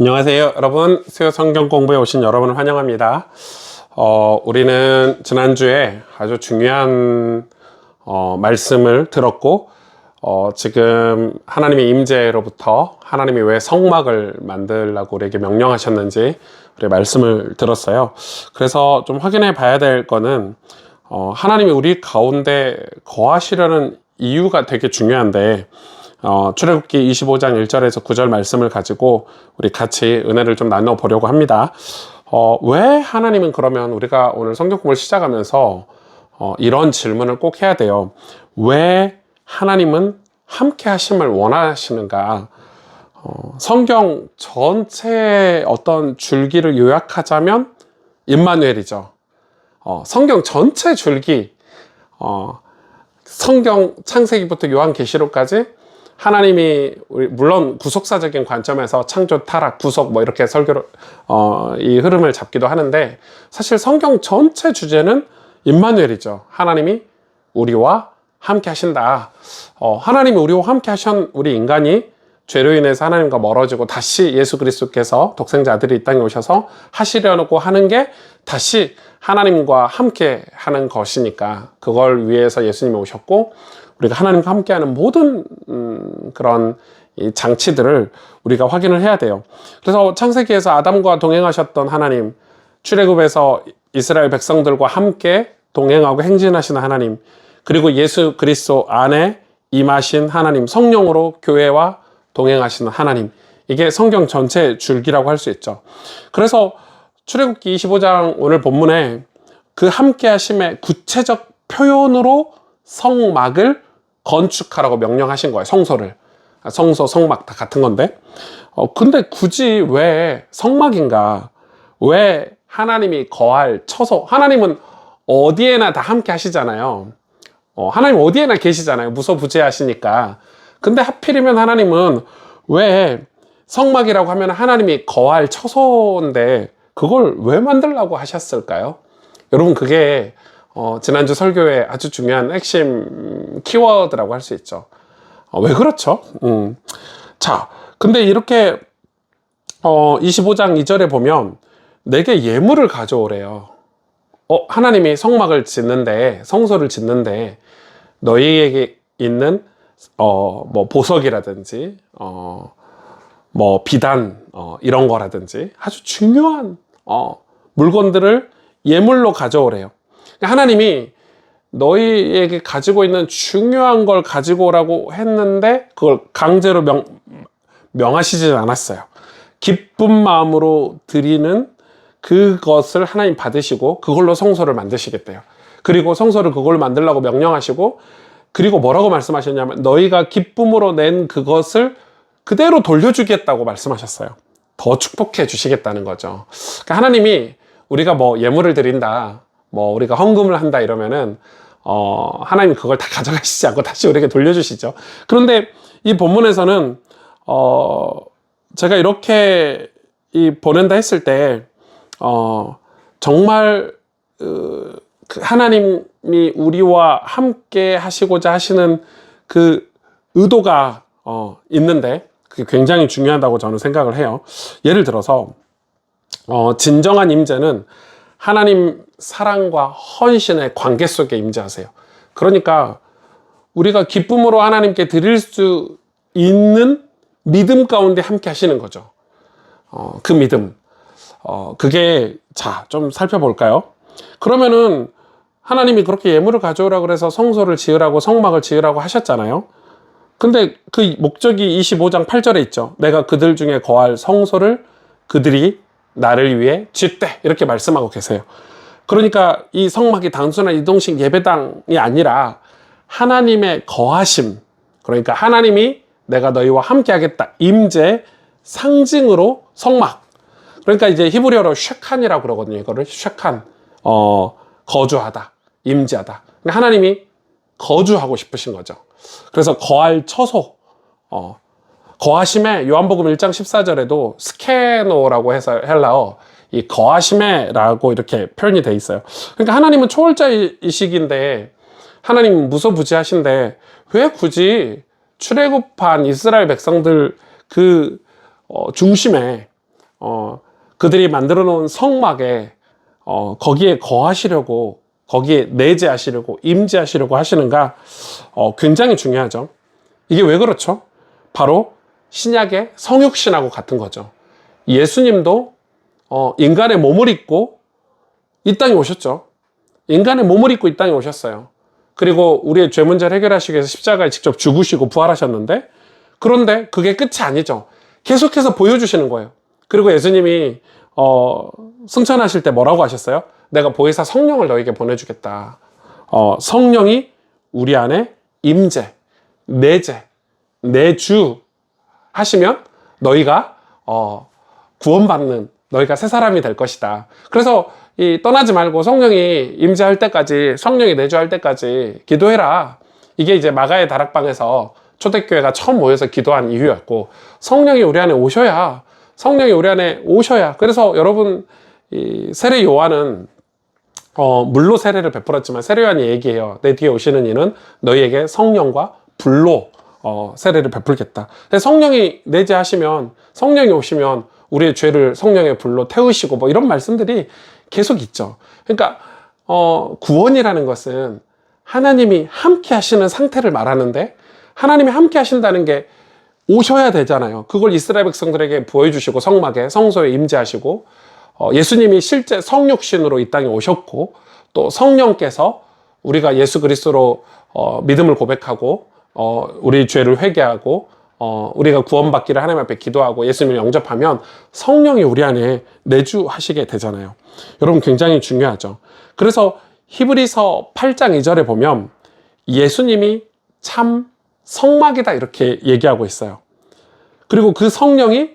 안녕하세요 여러분. 수요 성경 공부에 오신 여러분을 환영합니다. 우리는 지난주에 아주 중요한 말씀을 들었고 지금 하나님의 임재로부터 하나님이 왜 성막을 만들라고 우리에게 명령하셨는지 우리 말씀을 들었어요. 그래서 좀 확인해 봐야 될 거는 하나님이 우리 가운데 거하시려는 이유가 되게 중요한데 출애굽기 25장 1절에서 9절 말씀을 가지고 우리 같이 은혜를 좀 나눠보려고 합니다. 왜 하나님은 그러면 우리가 오늘 성경 공부를 시작하면서 이런 질문을 꼭 해야 돼요. 왜 하나님은 함께 하심을 원하시는가? 성경 전체의 어떤 줄기를 요약하자면 임마누엘이죠. 성경 전체 줄기, 성경 창세기부터 요한계시록까지 하나님이 물론 구속사적인 관점에서 창조, 타락, 구속 뭐 이렇게 설교를 이 흐름을 잡기도 하는데 사실 성경 전체 주제는 임마누엘이죠. 하나님이 우리와 함께 하신다. 하나님이 우리와 함께 하신 우리 인간이 죄로 인해서 하나님과 멀어지고 다시 예수 그리스도께서 독생자 아들이 이 땅에 오셔서 하시려고 하는 게 다시 하나님과 함께 하는 것이니까 그걸 위해서 예수님이 오셨고 우리가 하나님과 함께하는 모든 그런 이 장치들을 우리가 확인을 해야 돼요. 그래서 창세기에서 아담과 동행하셨던 하나님, 출애굽에서 이스라엘 백성들과 함께 동행하고 행진하시는 하나님, 그리고 예수 그리스도 안에 임하신 하나님, 성령으로 교회와 동행하시는 하나님, 이게 성경 전체 줄기라고 할 수 있죠. 그래서 출애굽기 25장 오늘 본문에 그 함께 하심의 구체적 표현으로 성막을 건축하라고 명령하신 거예요. 성소를. 성소, 성막 다 같은 건데. 근데 굳이 왜 성막인가? 왜 하나님이 거할 처소? 하나님은 어디에나 다 함께 하시잖아요. 하나님 어디에나 계시잖아요. 무소부재하시니까. 근데 하필이면 하나님은 왜 성막이라고 하면 하나님이 거할 처소인데 그걸 왜 만들라고 하셨을까요? 여러분 그게 지난주 설교의 아주 중요한 핵심 키워드라고 할 수 있죠. 왜 그렇죠? 자, 근데 이렇게 25장 2절에 보면 내게 예물을 가져오래요. 하나님이 성막을 짓는데, 성소를 짓는데 너희에게 있는 뭐 보석이라든지 뭐 비단 이런 거라든지 아주 중요한 물건들을 예물로 가져오래요. 하나님이 너희에게 가지고 있는 중요한 걸 가지고 오라고 했는데 그걸 강제로 명하시진 않았어요. 기쁜 마음으로 드리는 그것을 하나님 받으시고 그걸로 성소를 만드시겠대요. 그리고 성소를 그걸 만들라고 명령하시고 그리고 뭐라고 말씀하셨냐면 너희가 기쁨으로 낸 그것을 그대로 돌려주겠다고 말씀하셨어요. 더 축복해 주시겠다는 거죠. 그러니까 하나님이 우리가 뭐 예물을 드린다, 뭐 우리가 헌금을 한다 이러면은 하나님 그걸 다 가져가시지 않고 다시 우리에게 돌려주시죠. 그런데 이 본문에서는 제가 이렇게 보낸다 했을 때 정말 하나님이 우리와 함께 하시고자 하시는 그 의도가 있는데 그게 굉장히 중요하다고 저는 생각을 해요. 예를 들어서 진정한 임재는 하나님 사랑과 헌신의 관계 속에 임재하세요. 그러니까 우리가 기쁨으로 하나님께 드릴 수 있는 믿음 가운데 함께 하시는 거죠. 그 믿음. 그게 자, 좀 살펴볼까요? 그러면은 하나님이 그렇게 예물을 가져오라고 그래서 성소를 지으라고 성막을 지으라고 하셨잖아요. 근데 그 목적이 25장 8절에 있죠. 내가 그들 중에 거할 성소를 그들이 나를 위해 짓되 이렇게 말씀하고 계세요. 그러니까 이 성막이 단순한 이동식 예배당이 아니라 하나님의 거하심, 그러니까 하나님이 내가 너희와 함께 하겠다 임재 상징으로 성막, 그러니까 이제 히브리어로 쉐칸이라고 그러거든요. 이거를 쉐칸, 거주하다, 임재하다. 하나님이 거주하고 싶으신 거죠. 그래서 거할 처소, 거하심에 요한복음 1장 14절에도 스케노라고 해서 헬라어 이 거하심에라고 이렇게 표현이 돼 있어요. 그러니까 하나님은 초월자이시기인데 하나님은 무소부지하신데 왜 굳이 출애굽한 이스라엘 백성들 그 중심에 그들이 만들어 놓은 성막에 거기에 거하시려고, 거기에 내재하시려고, 임재하시려고 하시는가, 굉장히 중요하죠. 이게 왜 그렇죠? 바로 신약의 성육신하고 같은 거죠. 예수님도 인간의 몸을 입고 이 땅에 오셨죠. 인간의 몸을 입고 이 땅에 오셨어요. 그리고 우리의 죄 문제를 해결하시기 위해서 십자가에 직접 죽으시고 부활하셨는데, 그런데 그게 끝이 아니죠. 계속해서 보여주시는 거예요. 그리고 예수님이 승천하실 때 뭐라고 하셨어요? 내가 보혜사 성령을 너에게 보내주겠다. 성령이 우리 안에 임재, 내재, 내주 하시면 너희가 구원받는, 너희가 새 사람이 될 것이다. 그래서 떠나지 말고 성령이 임재할 때까지, 성령이 내주할 때까지 기도해라. 이게 이제 마가의 다락방에서 초대교회가 처음 모여서 기도한 이유였고, 성령이 우리 안에 오셔야, 성령이 우리 안에 오셔야. 그래서 여러분, 이 세례 요한은 물로 세례를 베풀었지만 세례 요한이 얘기해요. 내 뒤에 오시는 이는 너희에게 성령과 불로 세례를 베풀겠다. 성령이 내재하시면, 성령이 오시면 우리의 죄를 성령의 불로 태우시고 뭐 이런 말씀들이 계속 있죠. 그러니까 구원이라는 것은 하나님이 함께 하시는 상태를 말하는데, 하나님이 함께 하신다는 게 오셔야 되잖아요. 그걸 이스라엘 백성들에게 보여주시고 성막에, 성소에 임재하시고, 예수님이 실제 성육신으로 이 땅에 오셨고, 또 성령께서 우리가 예수 그리스도로 믿음을 고백하고 우리 죄를 회개하고 우리가 구원받기를 하나님 앞에 기도하고 예수님을 영접하면 성령이 우리 안에 내주하시게 되잖아요. 여러분, 굉장히 중요하죠. 그래서 히브리서 8장 2절에 보면 예수님이 참 성막이다 이렇게 얘기하고 있어요. 그리고 그 성령이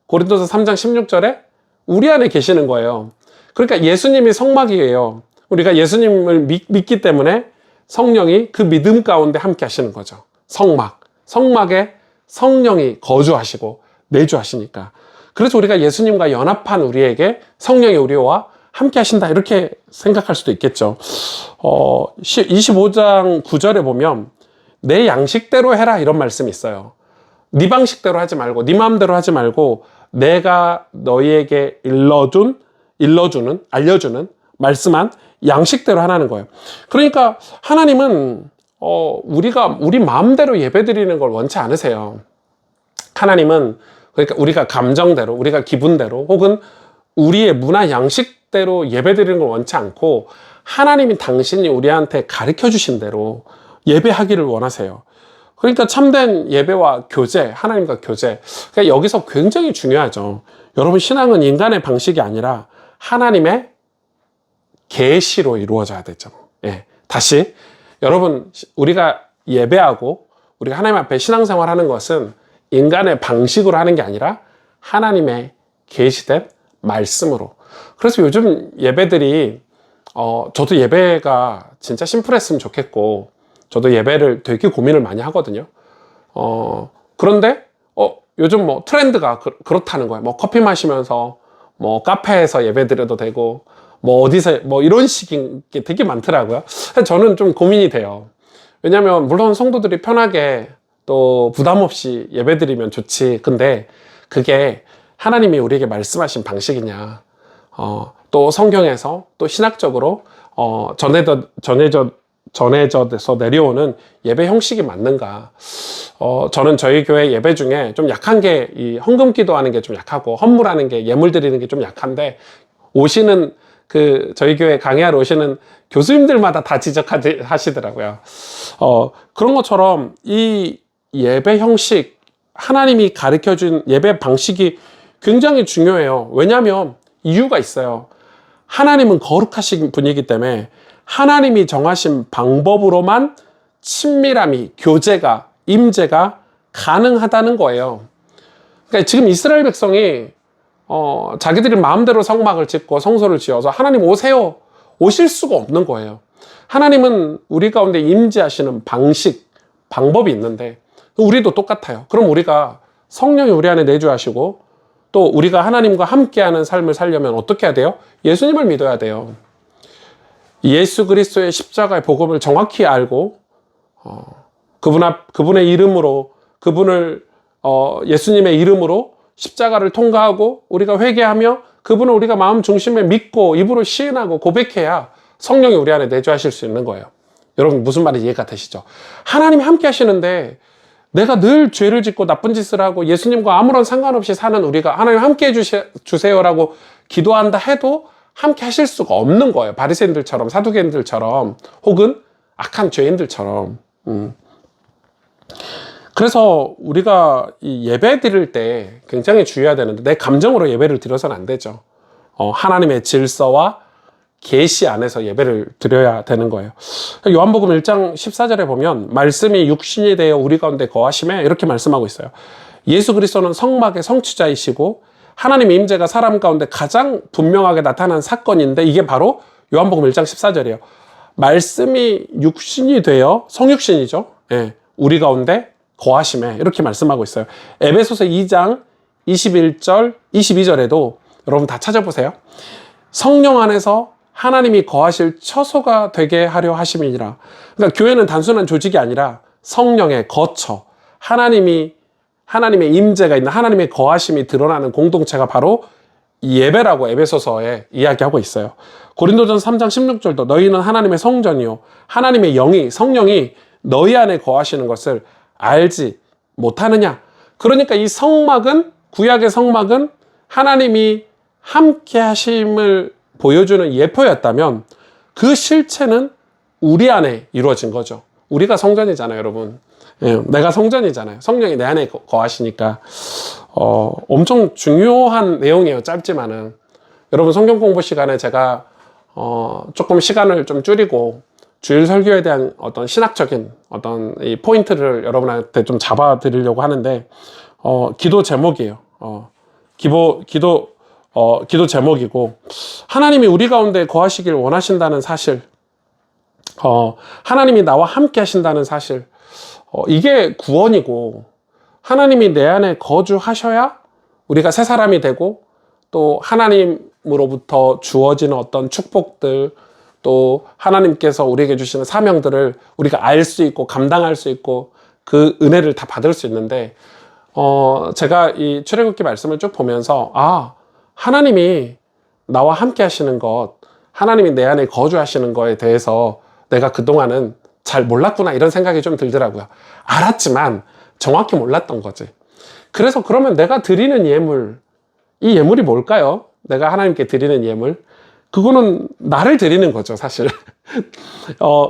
고린도서 3장 16절에 우리 안에 계시는 거예요. 그러니까 예수님이 성막이에요. 우리가 예수님을 믿기 때문에 성령이 그 믿음 가운데 함께 하시는 거죠. 성막. 성막에 성령이 거주하시고 내주하시니까. 그래서 우리가 예수님과 연합한 우리에게 성령이 우리와 함께 하신다 이렇게 생각할 수도 있겠죠. 25장 9절에 보면 내 양식대로 해라 이런 말씀이 있어요. 네 방식대로 하지 말고, 네 마음대로 하지 말고 내가 너희에게 알려주는 말씀한 양식대로 하라는 거예요. 그러니까 하나님은 우리가 우리 마음대로 예배드리는 걸 원치 않으세요. 하나님은, 그러니까 우리가 감정대로, 우리가 기분대로, 혹은 우리의 문화 양식대로 예배드리는 걸 원치 않고, 하나님이 당신이 우리한테 가르쳐 주신 대로 예배하기를 원하세요. 그러니까 참된 예배와 교제, 하나님과 교제. 그러니까 여기서 굉장히 중요하죠. 여러분, 신앙은 인간의 방식이 아니라 하나님의 계시로 이루어져야 되죠. 예. 다시, 여러분, 우리가 예배하고 우리가 하나님 앞에 신앙생활 하는 것은 인간의 방식으로 하는 게 아니라 하나님의 계시된 말씀으로. 그래서 요즘 예배들이 저도 예배가 진짜 심플했으면 좋겠고, 저도 예배를 되게 고민을 많이 하거든요. 그런데 요즘 뭐 트렌드가 그렇다는 거예요. 뭐 커피 마시면서 뭐 카페에서 예배 드려도 되고, 뭐 어디서 뭐 이런 식인 게 되게 많더라고요. 저는 좀 고민이 돼요. 왜냐면 물론 성도들이 편하게 또 부담 없이 예배 드리면 좋지. 근데 그게 하나님이 우리에게 말씀하신 방식이냐, 또 성경에서 또 신학적으로 전해져서 내려오는 예배 형식이 맞는가. 저는 저희 교회 예배 중에 좀 약한 게 이 헌금 기도하는 게 좀 약하고, 헌물하는 게, 예물 드리는 게 좀 약한데, 오시는 저희 교회 강의하러 오시는 교수님들마다 다 지적하시더라고요. 그런 것처럼 이 예배 형식, 하나님이 가르쳐 준 예배 방식이 굉장히 중요해요. 왜냐하면 이유가 있어요. 하나님은 거룩하신 분이기 때문에 하나님이 정하신 방법으로만 친밀함이, 교제가, 임재가 가능하다는 거예요. 그러니까 지금 이스라엘 백성이 자기들이 마음대로 성막을 짓고 성소를 지어서 하나님 오세요, 오실 수가 없는 거예요. 하나님은 우리 가운데 임재하시는 방식, 방법이 있는데 우리도 똑같아요. 그럼 우리가 성령이 우리 안에 내주하시고 또 우리가 하나님과 함께하는 삶을 살려면 어떻게 해야 돼요? 예수님을 믿어야 돼요. 예수 그리스도의 십자가의 복음을 정확히 알고 그분의 이름으로, 그분을 예수님의 이름으로 십자가를 통과하고 우리가 회개하며 그분을 우리가 마음 중심에 믿고 입으로 시인하고 고백해야 성령이 우리 안에 내주하실 수 있는 거예요. 여러분 무슨 말인지 이해가 되시죠? 하나님이 함께 하시는데 내가 늘 죄를 짓고 나쁜 짓을 하고 예수님과 아무런 상관없이 사는 우리가 하나님 함께 해주세요라고 기도한다 해도 함께 하실 수가 없는 거예요. 바리새인들처럼 사두개인들처럼 혹은 악한 죄인들처럼. 그래서 우리가 이 예배 드릴 때 굉장히 주의해야 되는데 내 감정으로 예배를 드려서는 안 되죠. 하나님의 질서와 계시 안에서 예배를 드려야 되는 거예요. 요한복음 1장 14절에 보면 말씀이 육신이 되어 우리 가운데 거하심에 이렇게 말씀하고 있어요. 예수 그리스도는 성막의 성취자이시고 하나님의 임재가 사람 가운데 가장 분명하게 나타난 사건인데 이게 바로 요한복음 1장 14절이에요. 말씀이 육신이 되어 성육신이죠. 예, 우리 가운데 거하심에 이렇게 말씀하고 있어요. 에베소서 2장 21절 22절에도 여러분 다 찾아보세요. 성령 안에서 하나님이 거하실 처소가 되게 하려 하심이니라. 그러니까 교회는 단순한 조직이 아니라 성령의 거처, 하나님의 임재가 있는 하나님의 거하심이 드러나는 공동체가 바로 예배라고 에베소서에 이야기하고 있어요. 고린도전 3장 16절도 너희는 하나님의 성전이요 하나님의 영이 성령이 너희 안에 거하시는 것을 알지 못하느냐. 그러니까 이 성막은 구약의 성막은 하나님이 함께 하심을 보여주는 예표였다면 그 실체는 우리 안에 이루어진 거죠. 우리가 성전이잖아요, 여러분. 예, 내가 성전이잖아요. 성령이 내 안에 거하시니까 엄청 중요한 내용이에요. 짧지만은 여러분 성경 공부 시간에 제가 조금 시간을 좀 줄이고 주일 설교에 대한 어떤 신학적인 어떤 이 포인트를 여러분한테 좀 잡아 드리려고 하는데 기도 제목이에요. 기도 제목이고 하나님이 우리 가운데 거하시길 원하신다는 사실, 하나님이 나와 함께 하신다는 사실, 이게 구원이고 하나님이 내 안에 거주하셔야 우리가 새 사람이 되고 또 하나님으로부터 주어지는 어떤 축복들 또 하나님께서 우리에게 주시는 사명들을 우리가 알 수 있고 감당할 수 있고 그 은혜를 다 받을 수 있는데 제가 이 출애굽기 말씀을 쭉 보면서 하나님이 나와 함께 하시는 것, 하나님이 내 안에 거주하시는 거에 대해서 내가 그동안은 잘 몰랐구나 이런 생각이 좀 들더라고요. 알았지만 정확히 몰랐던 거지. 그래서 그러면 내가 드리는 예물, 이 예물이 뭘까요? 내가 하나님께 드리는 예물? 그거는 나를 드리는 거죠, 사실.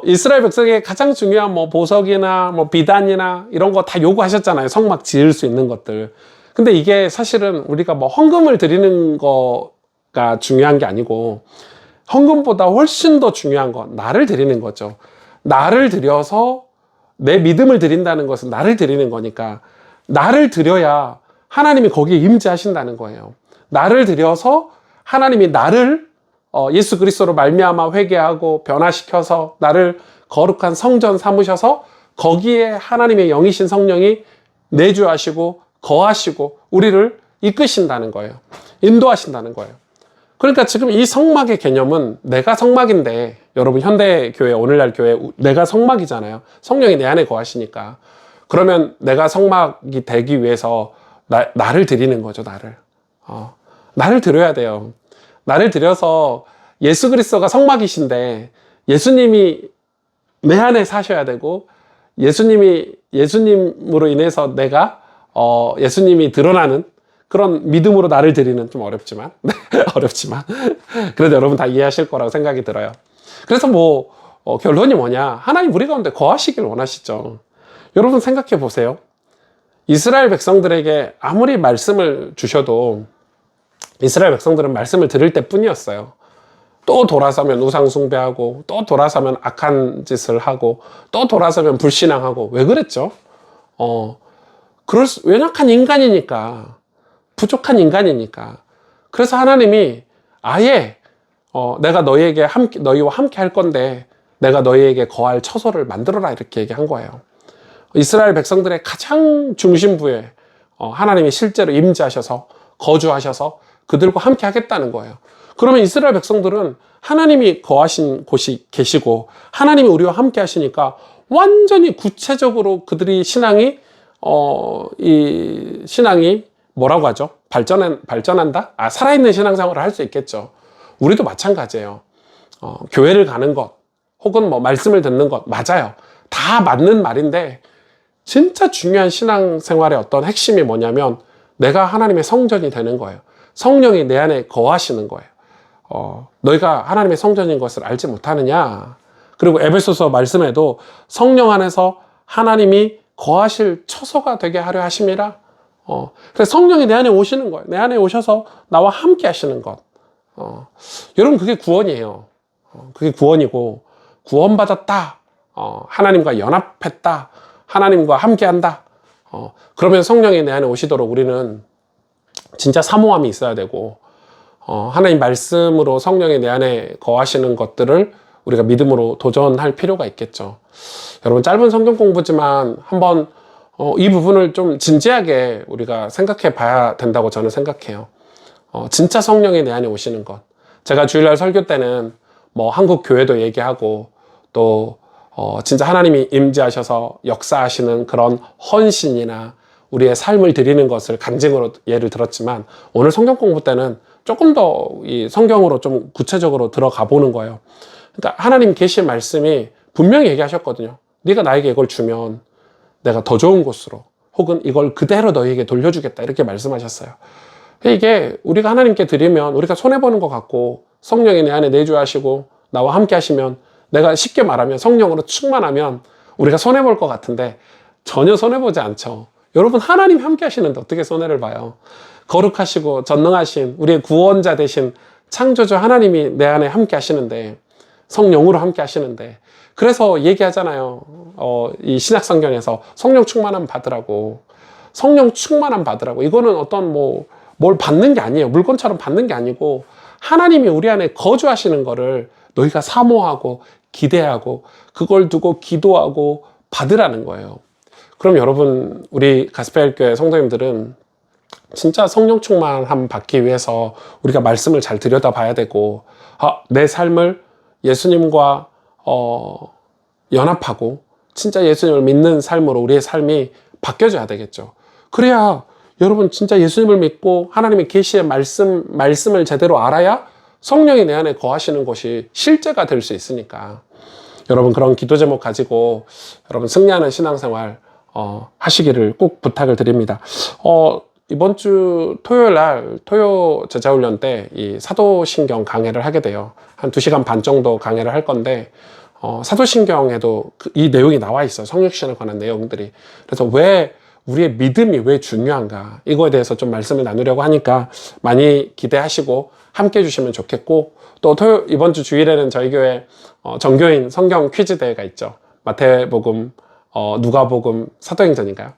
이스라엘 백성에게 가장 중요한 보석이나 비단이나 이런 거 다 요구하셨잖아요. 성막 지을 수 있는 것들. 근데 이게 사실은 우리가 헌금을 드리는 거가 중요한 게 아니고 헌금보다 훨씬 더 중요한 건 나를 드리는 거죠. 나를 드려서 내 믿음을 드린다는 것은 나를 드리는 거니까 나를 드려야 하나님이 거기에 임재하신다는 거예요. 나를 드려서 하나님이 나를 예수 그리스도로 말미암아 회개하고 변화시켜서 나를 거룩한 성전 삼으셔서 거기에 하나님의 영이신 성령이 내주하시고 거하시고 우리를 이끄신다는 거예요. 인도하신다는 거예요. 그러니까 지금 이 성막의 개념은 내가 성막인데 여러분 현대교회 오늘날 교회 내가 성막이잖아요. 성령이 내 안에 거하시니까 그러면 내가 성막이 되기 위해서 나를 드리는 거죠. 나를 드려야 돼요. 나를 드려서 예수 그리스도가 성막이신데 예수님이 내 안에 사셔야 되고 예수님으로 인해서 내가 예수님이 드러나는 그런 믿음으로 나를 드리는 좀 어렵지만 그래도 여러분 다 이해하실 거라고 생각이 들어요. 그래서 결론이 뭐냐? 하나님 우리 가운데 거하시길 원하시죠. 여러분 생각해 보세요. 이스라엘 백성들에게 아무리 말씀을 주셔도 이스라엘 백성들은 말씀을 들을 때뿐이었어요. 또 돌아서면 우상 숭배하고 또 돌아서면 악한 짓을 하고 또 돌아서면 불신앙하고 왜 그랬죠? 연약한 인간이니까, 부족한 인간이니까. 그래서 하나님이 아예 내가 너희와 함께 할 건데 내가 너희에게 거할 처소를 만들어라 이렇게 얘기한 거예요. 이스라엘 백성들의 가장 중심부에 하나님이 실제로 임재하셔서 거주하셔서 그들과 함께 하겠다는 거예요. 그러면 이스라엘 백성들은 하나님이 거하신 곳이 계시고 하나님이 우리와 함께 하시니까 완전히 구체적으로 그들이 신앙이 뭐라고 하죠? 발전한다? 살아있는 신앙생활을 할 수 있겠죠. 우리도 마찬가지예요. 교회를 가는 것, 혹은 뭐 말씀을 듣는 것, 맞아요. 다 맞는 말인데, 진짜 중요한 신앙생활의 어떤 핵심이 뭐냐면, 내가 하나님의 성전이 되는 거예요. 성령이 내 안에 거하시는 거예요. 너희가 하나님의 성전인 것을 알지 못하느냐? 그리고 에베소서 말씀에도 성령 안에서 하나님이 거하실 처소가 되게 하려 하심이라. 그래서 성령이 내 안에 오시는 거예요. 내 안에 오셔서 나와 함께 하시는 것. 여러분, 그게 구원이에요. 그게 구원이고, 구원받았다. 하나님과 연합했다. 하나님과 함께 한다. 그러면 성령이 내 안에 오시도록 우리는 진짜 사모함이 있어야 되고, 하나님 말씀으로 성령이 내 안에 거하시는 것들을 우리가 믿음으로 도전할 필요가 있겠죠. 여러분, 짧은 성경 공부지만 한번 이 부분을 좀 진지하게 우리가 생각해 봐야 된다고 저는 생각해요. 진짜 성령이 내 안에 오시는 것. 제가 주일날 설교 때는 뭐 한국 교회도 얘기하고 또 진짜 하나님이 임재하셔서 역사하시는 그런 헌신이나 우리의 삶을 드리는 것을 간증으로 예를 들었지만, 오늘 성경 공부 때는 조금 더 이 성경으로 좀 구체적으로 들어가 보는 거예요. 그러니까 하나님 계신 말씀이 분명히 얘기하셨거든요. 네가 나에게 이걸 주면 내가 더 좋은 곳으로, 혹은 이걸 그대로 너희에게 돌려주겠다, 이렇게 말씀하셨어요. 이게 우리가 하나님께 드리면 우리가 손해보는 것 같고, 성령이 내 안에 내주하시고 나와 함께 하시면, 내가 쉽게 말하면 성령으로 충만하면 우리가 손해볼 것 같은데 전혀 손해보지 않죠. 여러분, 하나님 함께 하시는데 어떻게 손해를 봐요? 거룩하시고 전능하신 우리의 구원자 되신 창조주 하나님이 내 안에 함께 하시는데, 성령으로 함께 하시는데, 그래서 얘기하잖아요. 이 신약성경에서 성령 충만함 받으라고. 성령 충만함 받으라고. 이거는 어떤 뭘 받는 게 아니에요. 물건처럼 받는 게 아니고, 하나님이 우리 안에 거주하시는 거를 너희가 사모하고 기대하고 그걸 두고 기도하고 받으라는 거예요. 그럼 여러분, 우리 가스펠교회 성도님들은 진짜 성령 충만함 받기 위해서 우리가 말씀을 잘 들여다봐야 되고, 내 삶을 예수님과 연합하고 진짜 예수님을 믿는 삶으로 우리의 삶이 바뀌어져야 되겠죠. 그래야 여러분, 진짜 예수님을 믿고 하나님의 계시의 말씀을 제대로 알아야 성령이 내 안에 거하시는 것이 실제가 될 수 있으니까, 여러분, 그런 기도 제목 가지고 여러분 승리하는 신앙생활 하시기를 꼭 부탁을 드립니다. 이번 주 토요일 날 토요 제자훈련 때 이 사도신경 강해를 하게 돼요. 한 2시간 반 정도 강해를 할 건데, 사도신경에도 이 내용이 나와 있어요. 성육신에 관한 내용들이. 그래서 왜 우리의 믿음이 왜 중요한가, 이거에 대해서 좀 말씀을 나누려고 하니까 많이 기대하시고 함께 해주시면 좋겠고, 또 이번 주 주일에는 저희 교회 정교인 성경 퀴즈 대회가 있죠. 마태복음, 누가복음, 사도행전인가요?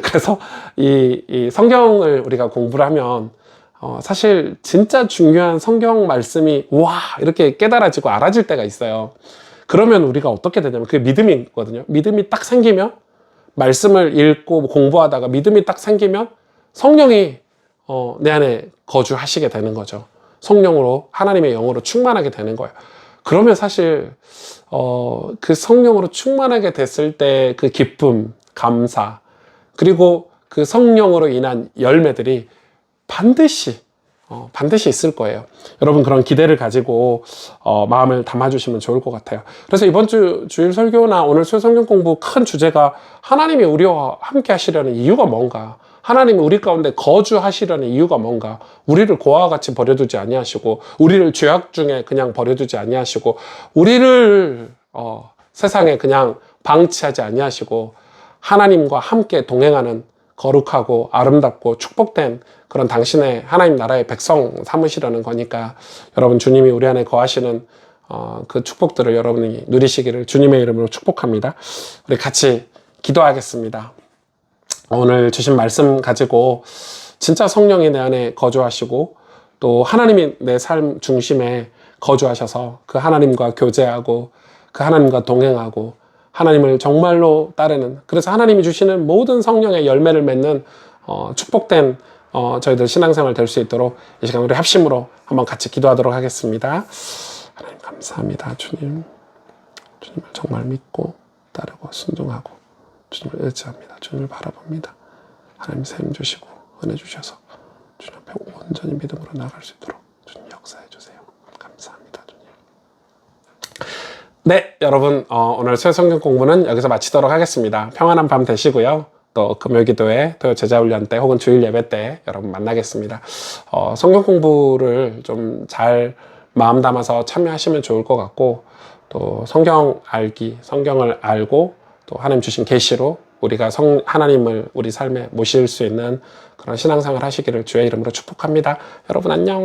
그래서 이 성경을 우리가 공부를 하면 사실 진짜 중요한 성경 말씀이 이렇게 깨달아지고 알아질 때가 있어요. 그러면 우리가 어떻게 되냐면, 그게 믿음이 있거든요. 믿음이 딱 생기면, 말씀을 읽고 공부하다가 믿음이 딱 생기면 성령이 내 안에 거주하시게 되는 거죠. 성령으로, 하나님의 영으로 충만하게 되는 거예요. 그러면 사실 그 성령으로 충만하게 됐을 때 그 기쁨, 감사, 그리고 그 성령으로 인한 열매들이 반드시 있을 거예요. 여러분, 그런 기대를 가지고 마음을 담아주시면 좋을 것 같아요. 그래서 이번 주 주일 설교나 오늘 성경 공부 큰 주제가, 하나님이 우리와 함께 하시려는 이유가 뭔가, 하나님이 우리 가운데 거주하시려는 이유가 뭔가, 우리를 고아와 같이 버려두지 아니하시고, 우리를 죄악 중에 그냥 버려두지 아니하시고, 우리를 세상에 그냥 방치하지 아니하시고, 하나님과 함께 동행하는 거룩하고 아름답고 축복된 그런 당신의 하나님 나라의 백성 삼으시려는 거니까, 여러분, 주님이 우리 안에 거하시는 그 축복들을 여러분이 누리시기를 주님의 이름으로 축복합니다. 우리 같이 기도하겠습니다. 오늘 주신 말씀 가지고 진짜 성령이 내 안에 거주하시고, 또 하나님이 내 삶 중심에 거주하셔서 그 하나님과 교제하고 그 하나님과 동행하고 하나님을 정말로 따르는, 그래서 하나님이 주시는 모든 성령의 열매를 맺는 축복된 저희들 신앙생활 될 수 있도록 이 시간 우리 합심으로 한번 같이 기도하도록 하겠습니다. 하나님, 감사합니다. 주님을 정말 믿고 따르고 순종하고 주님을 의지합니다. 주님을 바라봅니다. 하나님, 샘 주시고 은혜 주셔서 주님 앞에 온전히 믿음으로 나아갈 수 있도록 주님 역사해 주세요. 감사합니다, 주님. 네, 여러분 오늘 새 성경 공부는 여기서 마치도록 하겠습니다. 평안한 밤 되시고요. 또 금요기도회, 또 제자훈련 때 혹은 주일 예배 때 여러분 만나겠습니다. 성경 공부를 좀 잘 마음 담아서 참여하시면 좋을 것 같고, 또 성경 알기, 성경을 알고 또 하나님 주신 계시로 우리가 하나님을 우리 삶에 모실 수 있는 그런 신앙생활 하시기를 주의 이름으로 축복합니다. 여러분 안녕.